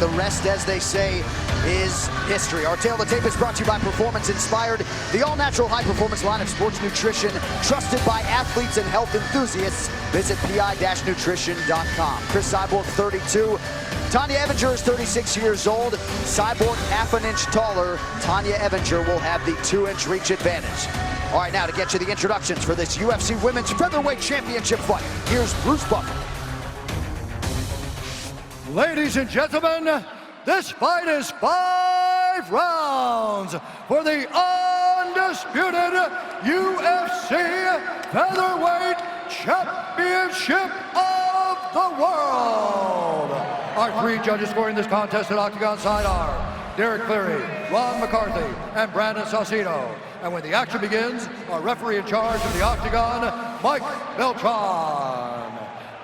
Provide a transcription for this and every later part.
the rest, as they say, is history. Our tale of the tape is brought to you by Performance Inspired, the all-natural high-performance line of sports nutrition, trusted by athletes and health enthusiasts. Visit pi-nutrition.com. Cris Cyborg, 32. Tonya Evinger is 36 years old. Cyborg half an inch taller. Tonya Evinger will have the 2-inch reach advantage. All right, now to get you the introductions for this UFC Women's Featherweight Championship fight, here's Bruce Buffer. Ladies and gentlemen, this fight is 5 rounds for the undisputed UFC Featherweight Championship of the World. Our 3 judges scoring this contest at Octagon side are Derek Cleary, Ron McCarthy, and Brandon Saucedo. And when the action begins, our referee in charge of the Octagon, Mike Beltran.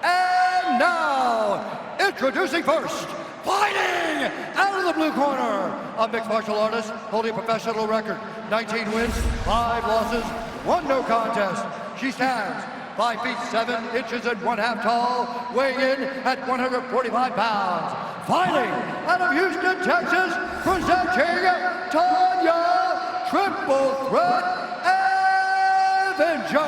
And now, introducing first, fighting out of the blue corner, a mixed martial artist holding a professional record, 19 wins, 5 losses, 1 no contest. She stands 5 feet 7 inches and 1/2 tall, weighing in at 145 pounds. Fighting out of Houston, Texas, presenting Tonya Triple Threat Evinger.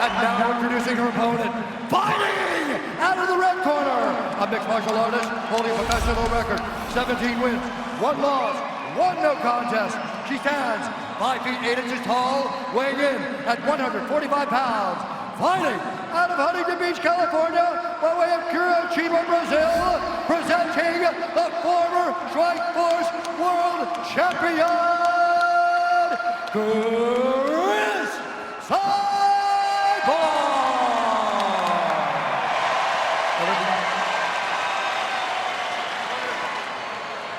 And now introducing her opponent, fighting out of the red corner, a mixed martial artist holding a professional record, 17 wins, 1 loss, 1 no contest. She stands 5 feet 8 inches tall, weighing in at 145 pounds. Fighting out of Huntington Beach, California, by way of Curitiba, Brazil, presenting the former Strikeforce World Champion, Cris Cyborg!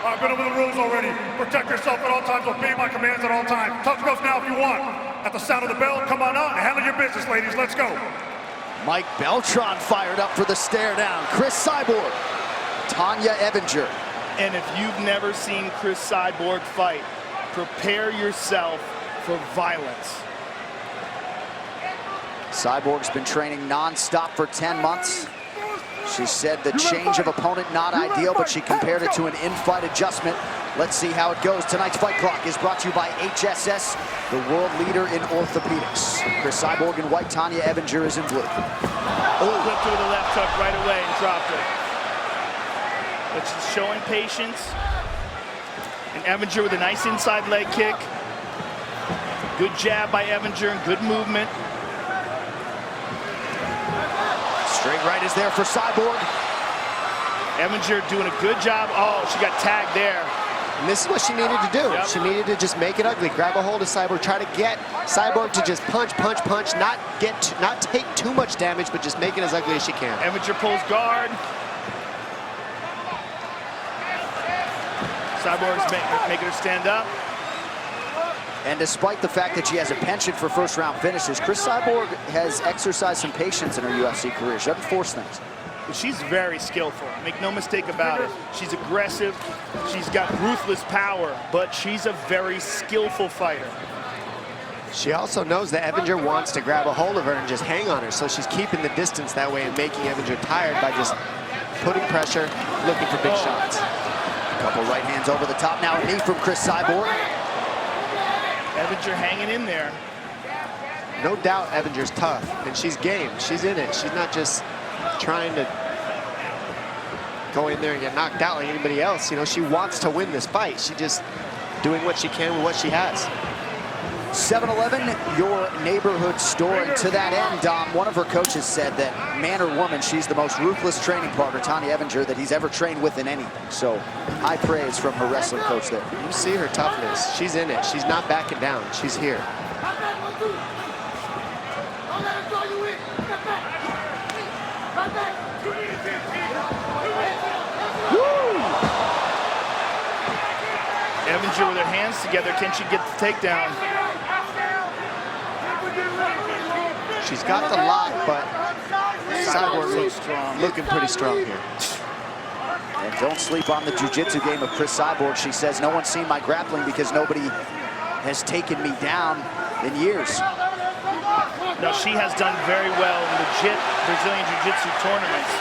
I've been over the rules already. Protect yourself at all times. Obey my commands at all times. Touch gloves now if you want. At the sound of the bell, come on out and handle your business, ladies. Let's go. Mike Beltran fired up for the stare down. Cris Cyborg, Tonya Evinger. And if you've never seen Cris Cyborg fight, prepare yourself for violence. Cyborg's been training non-stop for 10 months. She said the change of opponent not ideal, but she compared it to an in-fight adjustment. Let's see how it goes. Tonight's Fight Clock is brought to you by HSS, the world leader in orthopedics. Cris Cyborg in white, Tonya Evinger is in blue. Oh, whipped to the left hook right away and dropped it. But she's showing patience. And Evinger with a nice inside leg kick. Good jab by Evinger and good movement. Straight right is there for Cyborg. Evinger doing a good job. Oh, she got tagged there. And this is what she needed to do. Yep. She needed to just make it ugly, grab a hold of Cyborg, try to get Cyborg to just punch, not take too much damage, but just make it as ugly as she can. Evinger pulls guard. Cyborg's making her stand up. And despite the fact that she has a penchant for first-round finishes, Cris Cyborg has exercised some patience in her UFC career. She doesn't force things. She's very skillful, make no mistake about it. She's aggressive, she's got ruthless power, but she's a very skillful fighter. She also knows that Evinger wants to grab a hold of her and just hang on her, so she's keeping the distance that way and making Evinger tired by just putting pressure, looking for big shots. A couple right hands over the top. Now a knee from Cris Cyborg. Evinger hanging in there. No doubt Evinger's tough, and she's game. She's in it. She's not just trying to go in there and get knocked out like anybody else. You know, she wants to win this fight. She's just doing what she can with what she has. 7-Eleven, your neighborhood store. And to that end, one of her coaches said that man or woman, she's the most ruthless training partner, Tonya Evinger, that he's ever trained with in anything. So high praise from her wrestling coach there. You see her toughness. She's in it. She's not backing down. She's here. Evinger with her hands together, can she get the takedown? She's got the lock, but Cyborg looking pretty strong here. And don't sleep on the jiu-jitsu game of Cris Cyborg. She says, no one's seen my grappling because nobody has taken me down in years. No, she has done very well in legit Brazilian jiu-jitsu tournaments.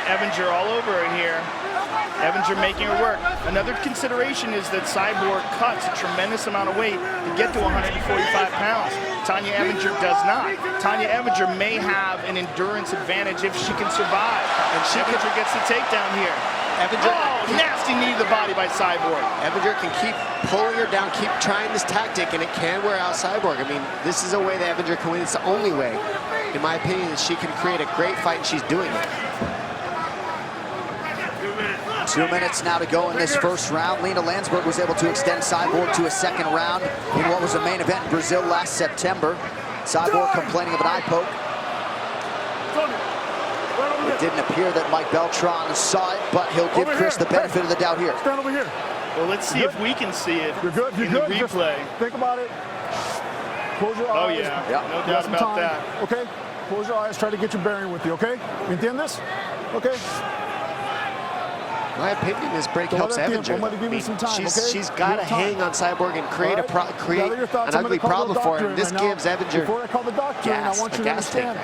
Evinger all over her here. Evinger making her work. Another consideration is that Cyborg cuts a tremendous amount of weight to get to 145 pounds. Tonya Evinger does not. Tonya Evinger may have an endurance advantage if she can survive. And Evinger gets the takedown here. Evinger, nasty knee to the body by Cyborg. Evinger can keep pulling her down, keep trying this tactic, and it can wear out Cyborg. I mean, this is a way that Evinger can win. It's the only way, in my opinion, that she can create a great fight, and she's doing it. 2 minutes now to go in this first round. Lena Landsberg was able to extend Cyborg to a second round in what was a main event in Brazil last September. Cyborg complaining of an eye poke. It didn't appear that Mike Beltran saw it, but he'll give Cris the benefit of the doubt here. Stand over here. Well, let's see if we can see it You're good. You're in good. the replay. Just think about it. Close your eyes. Oh, yeah. No You doubt got some about time, that. Okay? Close your eyes. Try to get your bearing with you, okay? You entiend this? Okay? My opinion, this break helps Evinger. I'm gonna give you some time, okay? She's got to hang on Cyborg and create an ugly problem for her. And this gives Evinger Before I call the doctor in, I want you to understand.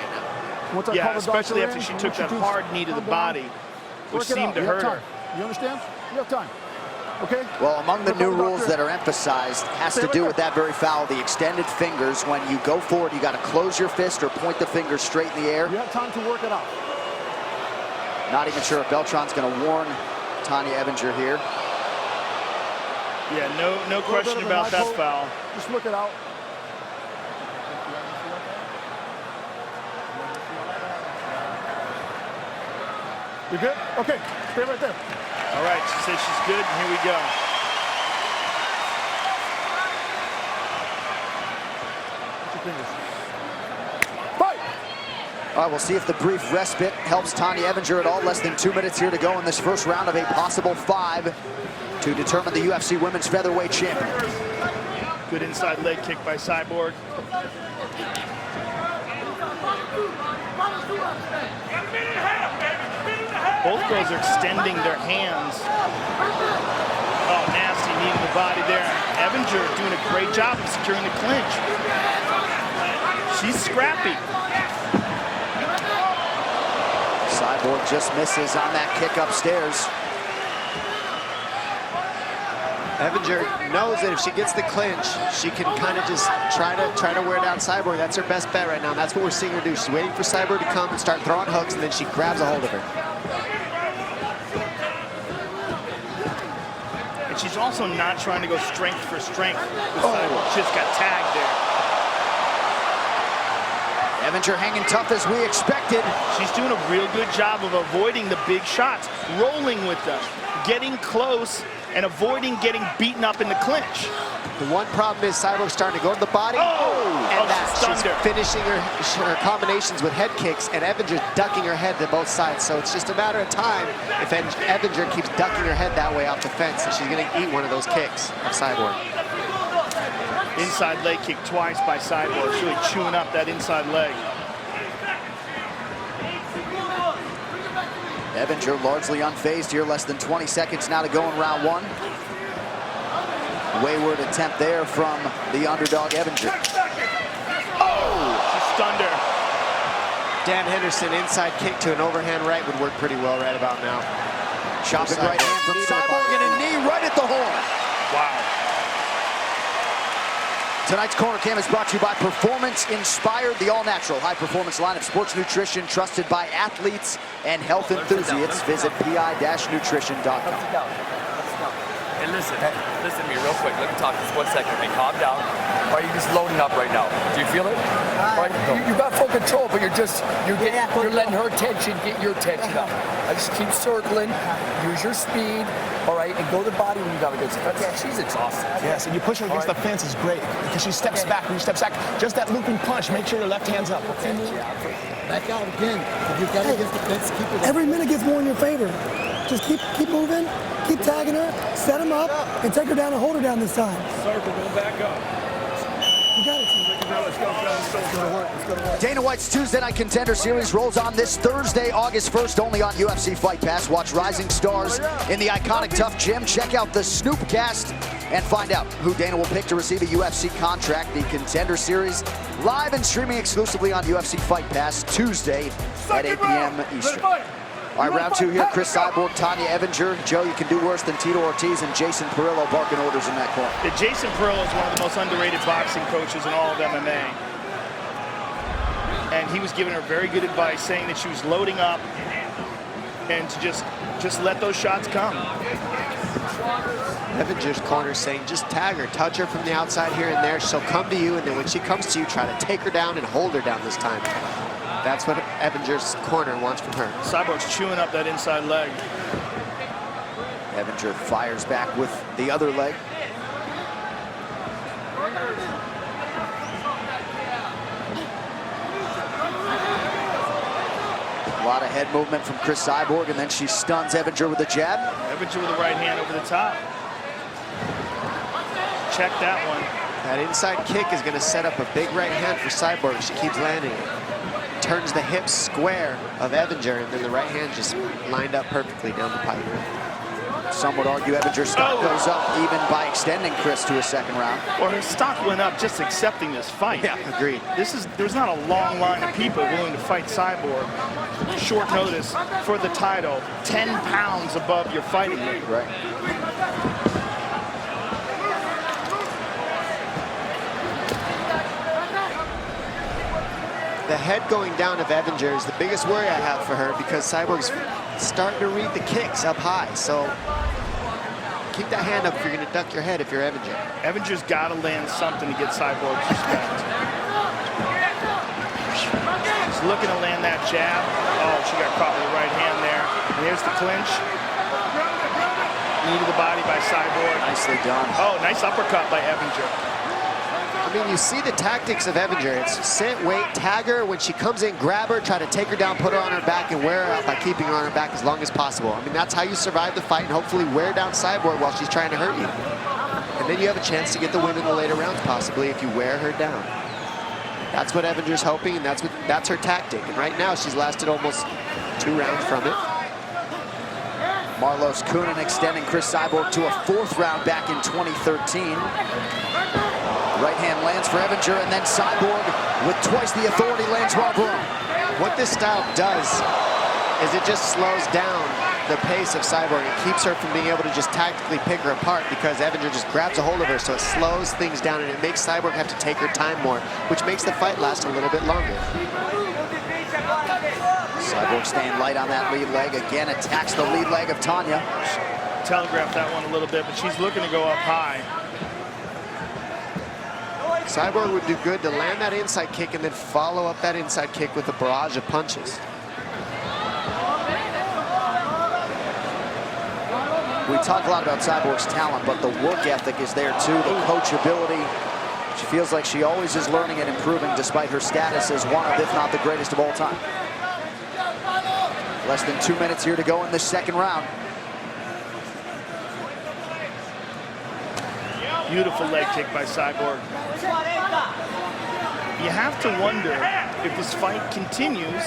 Once I call Yeah, the especially doctor after in, she I took want that you to hard knee to the calm down, body, which work it seemed out. to You have hurt her. time. You understand? You have time. Okay? Well, among the new rules that are emphasized has to do with that very foul, the extended fingers. When you go forward, you got to close your fist or point the finger straight in the air. You have time to work it out. Not even sure if Beltran's going to warn Tonya Evinger here. Yeah, no question about that foul. Just look it out. You good? Okay, stay right there. All right, she says she's good, and here we go. Fight! All right, we'll see if the brief respite helps Tonya Evinger at all. Less than 2 minutes here to go in this first round of a possible 5 to determine the UFC Women's Featherweight Champion. Good inside leg kick by Cyborg. Both girls are extending their hands. Oh, nasty knee to the body there. Evinger doing a great job of securing the clinch. She's scrappy. Cyborg just misses on that kick upstairs. Evinger knows that if she gets the clinch, she can kind of just try to wear down Cyborg. That's her best bet right now. And that's what we're seeing her do. She's waiting for Cyborg to come and start throwing hooks, and then she grabs a hold of her. And she's also not trying to go strength for strength with Cyborg. She just got tagged there. Evinger hanging tough as we expected. She's doing a real good job of avoiding the big shots, rolling with them, getting close, and avoiding getting beaten up in the clinch. The one problem is Cyborg's starting to go to the body, and she's finishing her combinations with head kicks, and Evinger's ducking her head to both sides. So it's just a matter of time if Evinger keeps ducking her head that way off the fence, and she's going to eat one of those kicks of Cyborg. Inside leg kick twice by Cyborg. She's really chewing up that inside leg. Evinger largely unfazed here. Less than 20 seconds now to go in round 1. Wayward attempt there from the underdog Evinger. Oh! She stunned her. Dan Henderson inside kick to an overhand right would work pretty well right about now. Chopping right hand from Cyborg and a knee right at the horn. Wow. Tonight's Corner Cam is brought to you by Performance Inspired, the all-natural high-performance line of sports nutrition trusted by athletes and health enthusiasts. Visit pi-nutrition.com. Hey, listen to me real quick. Let me talk just 1 second. Okay, calm down. All right, you're just loading up right now. Do you feel it? All right, you got full control, but you're letting her tension get your tension up. I just keep circling, use your speed, all right, and go to the body when you got to go. She's exhausted. Yes, and you push her against the fence is great because she steps back. When you step back, just that looping punch. Make sure your left hand's up. Okay. Back out again. You got to against the fence. Keep it. Every minute gets more in your favor. Just keep moving, keep tagging her, set him up, and take her down and hold her down this time. Circle, go back up. You got it, team. Let's go. Dana White's Tuesday Night Contender Series rolls on this Thursday, August 1st, only on UFC Fight Pass. Watch rising stars in the iconic Tough Gym. Check out the Snoopcast and find out who Dana will pick to receive a UFC contract. The Contender Series live and streaming exclusively on UFC Fight Pass Tuesday at 8 p.m. Eastern. All right, round two here. Cris Cyborg, Tonya Evinger. Joe, you can do worse than Tito Ortiz and Jason Perillo barking orders in that corner. Jason Perillo is one of the most underrated boxing coaches in all of MMA. And he was giving her very good advice, saying that she was loading up and to just let those shots come. Evinger's corner saying just tag her, touch her from the outside here and there. She'll come to you, and then when she comes to you, try to take her down and hold her down this time. That's what Evinger's corner wants from her. Cyborg's chewing up that inside leg. Evinger fires back with the other leg. A lot of head movement from Cris Cyborg, and then she stuns Evinger with a jab. Evinger with the right hand over the top. Check that one. That inside kick is going to set up a big right hand for Cyborg. She keeps landing it. Turns the hips square of Evinger, and then the right hand just lined up perfectly down the pipe. Some would argue Evinger's stock goes up even by extending Cris to a second round. Or her stock went up just accepting this fight. Yeah, agreed. There's not a long line of people willing to fight Cyborg. Short notice for the title, 10 pounds above your fighting weight. Right. The head going down of Evinger is the biggest worry I have for her, because Cyborg's starting to read the kicks up high. So keep that hand up if you're going to duck your head if you're Evinger. Evinger's got to land something to get Cyborg's respect. She's looking to land that jab. Oh, she got caught with the right hand there. And here's the clinch. Knee to the body by Cyborg. Nicely done. Oh, nice uppercut by Evinger. I mean, you see the tactics of Evinger. It's sit, wait, tag her. When she comes in, grab her, try to take her down, put her on her back, and wear her out by keeping her on her back as long as possible. I mean, that's how you survive the fight and hopefully wear down Cyborg while she's trying to hurt you. And then you have a chance to get the win in the later rounds, possibly, if you wear her down. That's what Evinger's hoping, and that's her tactic. And right now, she's lasted almost 2 rounds from it. Marlos Kunin extending Cris Cyborg to a 4th round back in 2013. Right hand lands for Evinger, and then Cyborg, with twice the authority, lands Marlboro. What this style does is it just slows down the pace of Cyborg. It keeps her from being able to just tactically pick her apart, because Evinger just grabs a hold of her, so it slows things down, and it makes Cyborg have to take her time more, which makes the fight last a little bit longer. Cyborg staying light on that lead leg. Again, attacks the lead leg of Tonya. Telegraphed that one a little bit, but she's looking to go up high. Cyborg would do good to land that inside kick and then follow up that inside kick with a barrage of punches. We talk a lot about Cyborg's talent, but the work ethic is there too, the coachability. She feels like she always is learning and improving despite her status as one of, if not the greatest of all time. Less than 2 minutes here to go in the second round. Beautiful leg kick by Cyborg. You have to wonder if this fight continues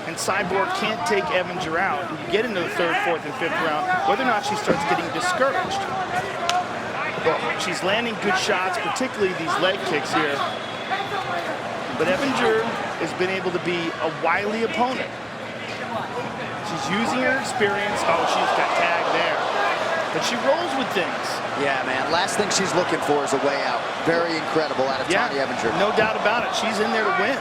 and Cyborg can't take Evinger out, and you get into the 3rd, 4th, and 5th round, whether or not she starts getting discouraged. Well, she's landing good shots, particularly these leg kicks here. But Evinger has been able to be a wily opponent. She's using her experience. Oh, she's got tagged there. But she rolls with things. Yeah, man. Last thing she's looking for is a way out. Very incredible out of Tonya Evinger. No doubt about it. She's in there to win.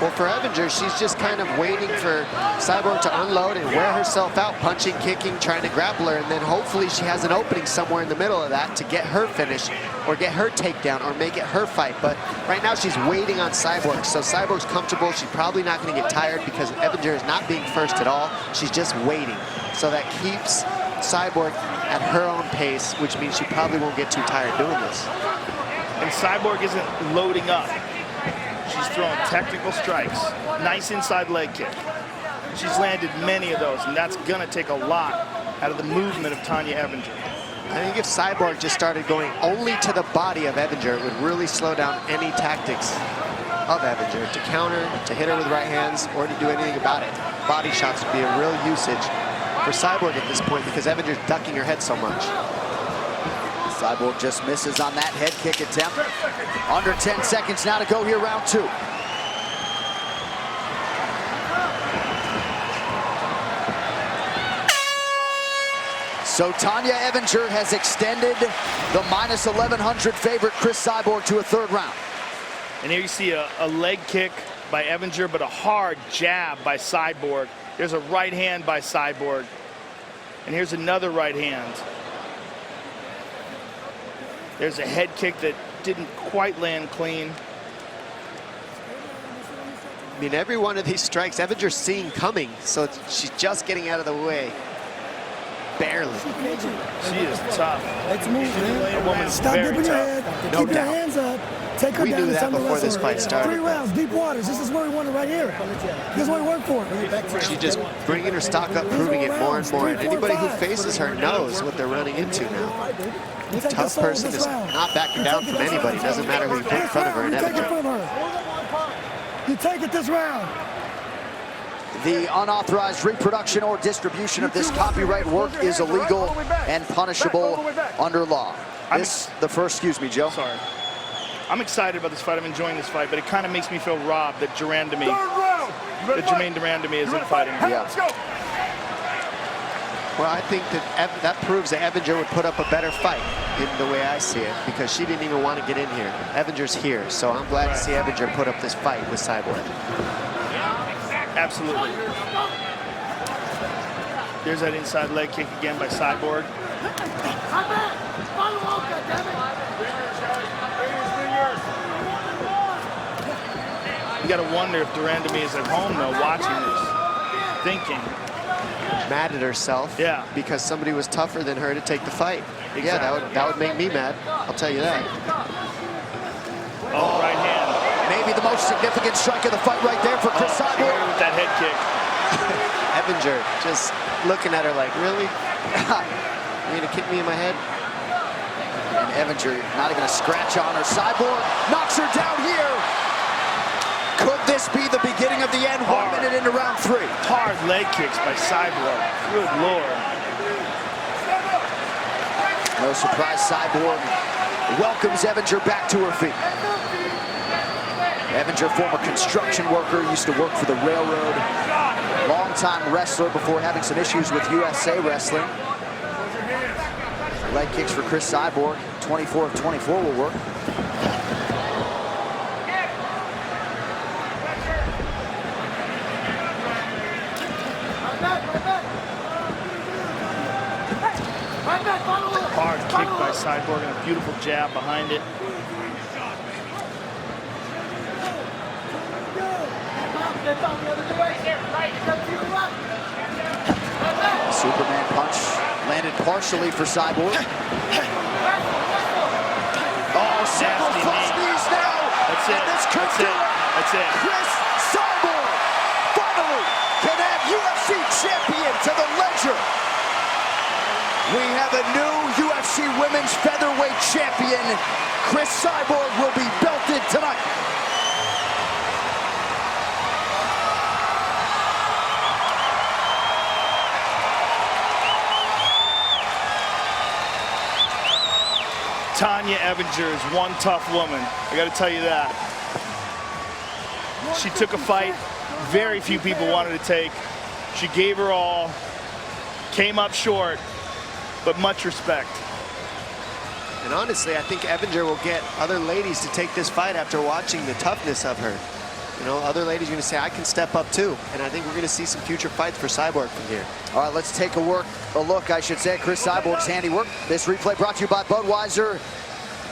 Well, for Evinger, she's just kind of waiting for Cyborg to unload and wear herself out, punching, kicking, trying to grapple her, and then hopefully she has an opening somewhere in the middle of that to get her finish or get her takedown or make it her fight. But right now she's waiting on Cyborg, so Cyborg's comfortable. She's probably not going to get tired because Evinger is not being first at all. She's just waiting. So that keeps Cyborg at her own pace, which means she probably won't get too tired doing this. And Cyborg isn't loading up. She's throwing technical strikes. Nice inside leg kick. She's landed many of those, and that's going to take a lot out of the movement of Tonya Evinger. I think if Cyborg just started going only to the body of Evinger, it would really slow down any tactics of Evinger to counter, to hit her with right hands, or to do anything about it. Body shots would be a real usage for Cyborg at this point because Evinger's ducking her head so much. Cyborg just misses on that head kick attempt. Under 10 seconds now to go here, round 2. So Tonya Evinger has extended the minus 1,100 favorite Cris Cyborg to a third round. And here you see a leg kick by Evinger, but a hard jab by Cyborg. There's a right hand by Cyborg. And here's another right hand. There's a head kick that didn't quite land clean. I mean, every one of these strikes, Evinger's seeing coming, so she's just getting out of the way. Barely. She is tough. Let's move, man. A woman's Stop very dipping your tough. head. No Keep doubt. your hands up. Take her We down knew to that something before this lesser. fight started. 3 rounds, deep waters. This is where we want it right here. This is what we work for. She's just bringing her stock up, proving it more and more. And anybody who faces her knows what they're running into now. Tough person is not backing down from anybody. Doesn't matter who you put in front of her in Evinger. You take it this round. The unauthorized reproduction or distribution of this copyright work is illegal and punishable under law. Excuse me, Joe. Sorry. I'm excited about this fight. I'm enjoying this fight, but it kind of makes me feel robbed that Jermaine Durandamy isn't fighting. Yeah. Let's go. Well, I think that proves that Evinger would put up a better fight in the way I see it, because she didn't even want to get in here. Evinger's here, so I'm glad to see Evinger put up this fight with Cyborg. Absolutely. There's that inside leg kick again by Cyborg. You gotta wonder if Durandamy is at home though, watching this, thinking. Mad at herself. Yeah. Because somebody was tougher than her to take the fight. Exactly. Yeah, that would make me mad. I'll tell you that. Oh, right hand. Maybe the most significant strike of the fight right there for Cris Cyborg. With that head kick. Evinger just looking at her like, really? You gonna kick me in my head? And Evinger not even a scratch on her. Cyborg knocks her down here. Could this be the beginning of the end? 1 minute into round 3. Hard leg kicks by Cyborg. Good Lord. No surprise, Cyborg welcomes Evinger back to her feet. Evinger, former construction worker, used to work for the railroad. Longtime wrestler before having some issues with USA Wrestling. Leg kicks for Cris Cyborg. 24 of 24 will work. Hard kick by Cyborg and a beautiful jab behind it. Superman punch landed partially for Cyborg. Oh, several plus knees now. That's it. And this could do it. That's it. Cris Cyborg finally can add UFC champion to the ledger. We have a new UFC women's featherweight champion. Cris Cyborg will be belted tonight. Tonya Evinger is one tough woman. I got to tell you that. She took a fight very few people wanted to take. She gave her all, came up short, but much respect. And honestly, I think Evinger will get other ladies to take this fight after watching the toughness of her. You know, other ladies are going to say, I can step up too. And I think we're going to see some future fights for Cyborg from here. All right, let's take a look, at Cris Cyborg's handiwork. This replay brought to you by Budweiser.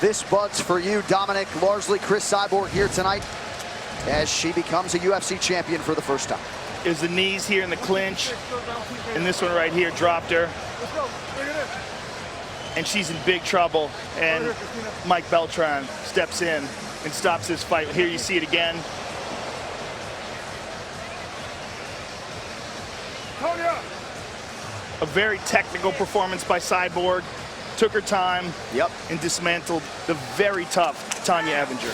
This Bud's for you, Dominic. Largely Cris Cyborg here tonight as she becomes a UFC champion for the first time. It was the knees here in the clinch, and this one right here dropped her. And she's in big trouble, and Mike Beltran steps in and stops this fight. Here you see it again. Tonya. A very technical performance by Cyborg. Took her time. Yep. And dismantled the very tough Tonya Evinger.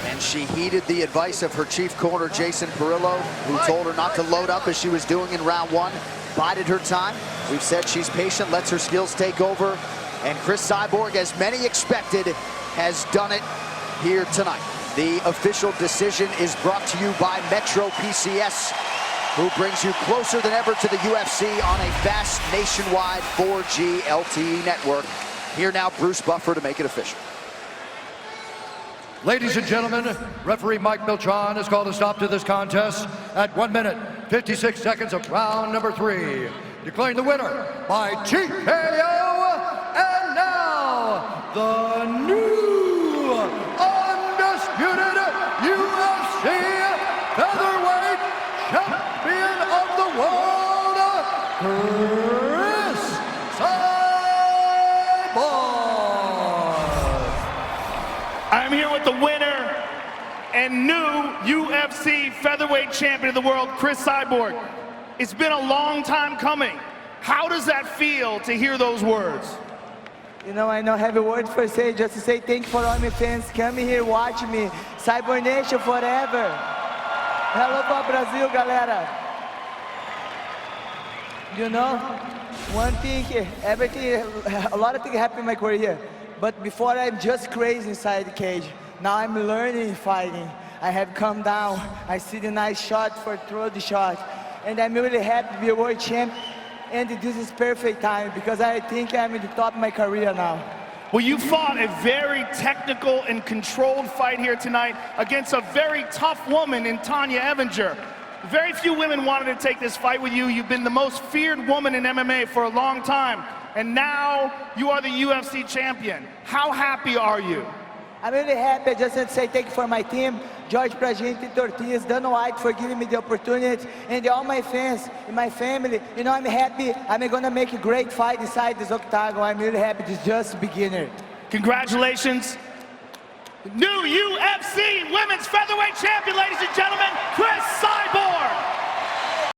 And she heeded the advice of her chief corner, Jason Perillo, who told her not to load up as she was doing in round 1. Bided her time. We've said she's patient, lets her skills take over. And Cris Cyborg, as many expected, has done it here tonight. The official decision is brought to you by Metro PCS. who brings you closer than ever to the UFC on a vast nationwide 4G LTE network. Here now, Bruce Buffer to make it official. Ladies and gentlemen, referee Mike Beltran has called a stop to this contest at 1 minute, 56 seconds of round number 3. Declaring the winner by TKO, and now the new undisputed UFC featherweight champion of the world, Cris Cyborg. I'm here with the winner and new UFC featherweight champion of the world, Cris Cyborg. It's been a long time coming. How does that feel to hear those words? You know, I don't have a word for say, just to say thank you for all my fans coming here, watching me. Cyborg Nation forever. Hello para Brazil, galera. You know, one thing, everything, a lot of things happen in my career. But before I'm just crazy inside the cage. Now I'm learning fighting. I have come down. I see the nice shot for throw the shot. And I'm really happy to be a world champ. And this is perfect time because I think I'm at the top of my career now. Well, you fought a very technical and controlled fight here tonight against a very tough woman in Tonya Evinger. Very few women wanted to take this fight with you. You've been the most feared woman in MMA for a long time. And now you are the UFC champion. How happy are you? I'm really happy. I just want to say thank you for my team, George Pragenti, Tortillas, Dan White for giving me the opportunity, and all my fans, and my family. You know, I'm happy. I'm gonna make a great fight inside this octagon. I'm really happy. This is just a beginner. Congratulations. New UFC Women's Featherweight Champion, ladies and gentlemen, Cris Cyborg.